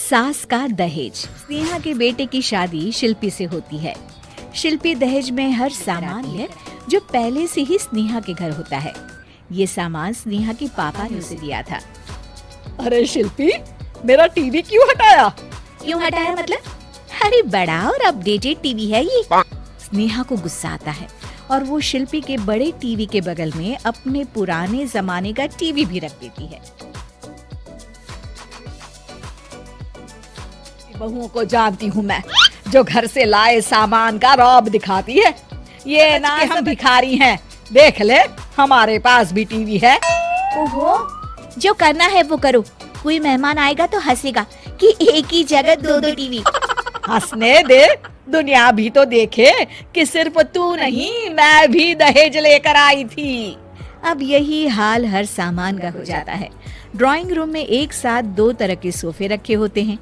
सास का दहेज। स्नेहा के बेटे की शादी शिल्पी से होती है। शिल्पी दहेज में हर सामान है जो पहले से ही स्नेहा के घर होता है। ये सामान स्नेहा के पापा ने उसे दिया था। अरे शिल्पी, मेरा टीवी क्यों हटाया? क्यों हटाया मतलब? अरे बड़ा और अपडेटेड टीवी है ये। स्नेहा को गुस्सा आता है और वो शिल्पी के बड़े टीवी के बगल में अपने पुराने जमाने का टीवी भी रख देती है। बहुओं को जानती हूँ मैं, जो घर से लाए सामान का रौब दिखाती है। ये ना कि हम भिखारी हैं। देख ले, हमारे पास भी टीवी है। ओहो, जो करना है वो करो। कोई मेहमान आएगा तो हंसेगा कि एक ही जगह दो दो टीवी। हंसने दे, दुनिया भी तो देखे कि सिर्फ तू नहीं, मैं भी दहेज लेकर आई थी। अब यही हाल हर सामान का हो जाता है। ड्राइंग रूम में एक साथ दो तरह के सोफे रखे होते हैं,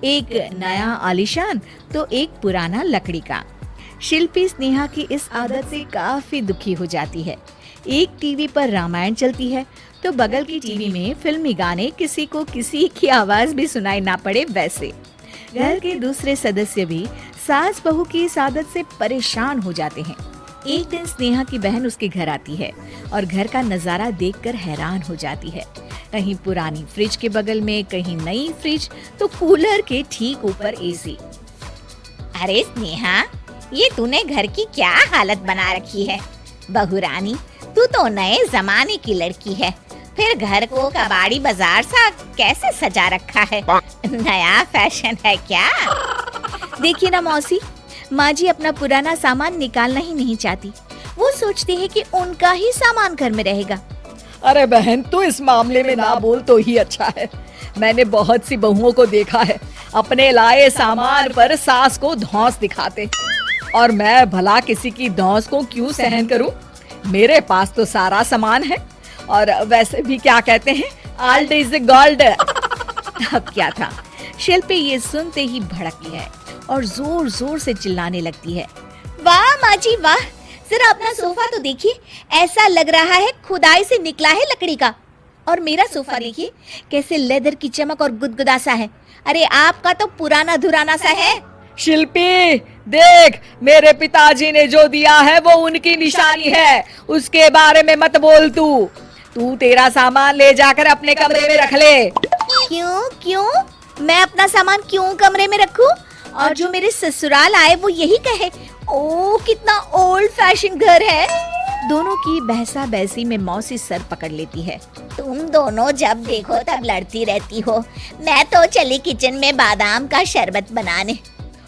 एक नया आलीशान तो एक पुराना लकड़ी का। शिल्पी स्नेहा की इस आदत से काफी दुखी हो जाती है। एक टीवी पर रामायण चलती है तो बगल की टीवी में फिल्मी गाने, किसी को किसी की आवाज भी सुनाई ना पड़े वैसे। घर के दूसरे सदस्य भी सास बहू की इस आदत से परेशान हो जाते हैं। एक दिन स्नेहा की बहन उसके घर आती है और घर का नजारा देखकर हैरान हो जाती है। कहीं पुरानी फ्रिज के बगल में, कहीं नई फ्रिज, तो कूलर के ठीक ऊपर एसी। अरे स्नेहा, ये तूने घर की क्या हालत बना रखी है? बहू रानी, तू तो नए जमाने की लड़की है, फिर घर को कबाड़ी बाजार सा कैसे सजा रखा है? नया फैशन है क्या? देखिए ना मौसी, माँ जी अपना पुराना सामान निकालना ही नहीं चाहती। वो सोचती है कि उनका ही सामान घर में रहेगा। अरे बहन, तू इस मामले में ना बोल तो ही अच्छा है। मैंने बहुत सी बहुओं को देखा है अपने लाए सामान पर सास को धौंस दिखाते, और मैं भला किसी की धौंस को क्यों सहन करूं? मेरे पास तो सारा सामान है, और वैसे भी क्या कहते हैं, ओल्ड इज गोल्ड। अब क्या था, शिल्पी ये सुनते ही भड़कती है और जोर जोर से चिल्लाने लगती है। वाह माँ जी वाह, जरा अपना सोफा तो देखिए, ऐसा लग रहा है खुदाई से निकला है लकड़ी का। और मेरा सोफा देखिए कैसे लेदर की चमक और गुदगुदा सा है। अरे आपका तो पुराना धुराना सा है। शिल्पी देख, मेरे पिताजी ने जो दिया है वो उनकी निशानी है, उसके बारे में मत बोल। तू तेरा सामान ले जाकर अपने कमरे में रख ले। क्यों? मैं अपना सामान क्यों कमरे में रखूं? और जो मेरे ससुराल आए वो यही कहे, ओ कितना ओल्ड फैशन घर है। दोनों की बहसा बहसी में मौसी सर पकड़ लेती है। तुम दोनों जब देखो तब लड़ती रहती हो। मैं तो चली किचन में बादाम का शरबत बनाने।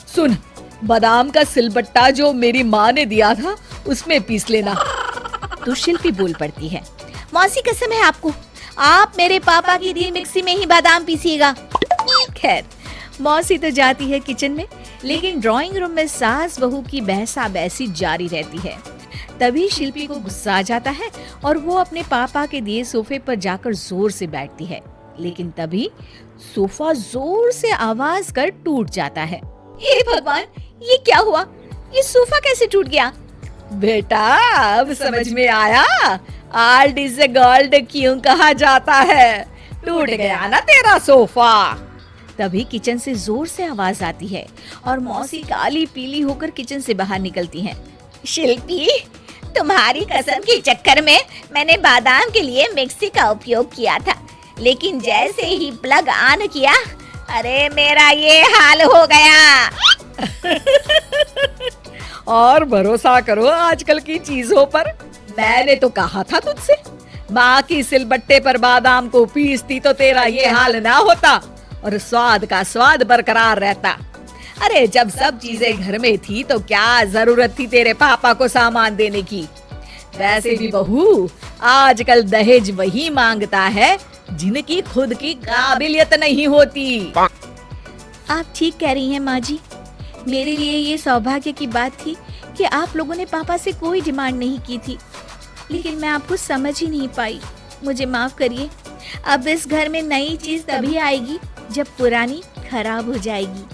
सुन, बादाम का सिलबट्टा जो मेरी माँ ने दिया था उसमें पीस लेना। तो शिल्पी बोल पड़ती है, मौसी कसम है आपको, आप मेरे पापा की दी मिक्सी में ही बादाम पीसिएगा। खैर, मौसी तो जाती है किचन में, लेकिन ड्राइंग रूम में सास बहू की बहसा बहसी जारी रहती है। तभी शिल्पी को गुस्सा आ जाता है और वो अपने पापा के दिए सोफे पर जाकर जोर से बैठती है, लेकिन तभी सोफा जोर से आवाज कर टूट जाता है। हे भगवान, ये क्या हुआ? ये सोफा कैसे टूट गया? बेटा, अब समझ में आया ओल्ड इज गोल्ड क्यों कहा जाता है। टूट गया ना तेरा सोफा। तभी किचन से जोर से आवाज आती है और मौसी काली पीली होकर किचन से बाहर निकलती हैं। शिल्पी, तुम्हारी कसम के चक्कर में मैंने बादाम के लिए मिक्सी का उपयोग किया था, लेकिन जैसे ही प्लग ऑन किया, अरे मेरा ये हाल हो गया। और भरोसा करो आजकल की चीजों पर। मैंने तो कहा था तुझसे, माँ की सिलबट्टे पर बादाम को पीसती तो तेरा ये हाल ना होता और स्वाद का स्वाद बरकरार रहता। अरे जब सब चीजें घर में थी तो क्या जरूरत थी तेरे पापा को सामान देने की? वैसे भी बहू, आजकल दहेज वही मांगता है जिनकी खुद की काबिलियत नहीं होती। आप ठीक कह रही हैं माँ जी। मेरे लिए ये सौभाग्य की बात थी कि आप लोगों ने पापा से कोई डिमांड नहीं की थी, लेकिन मैं आपको समझ ही नहीं पाई। मुझे माफ करिए। अब इस घर में नई चीज तभी आएगी जब पुरानी खराब हो जाएगी।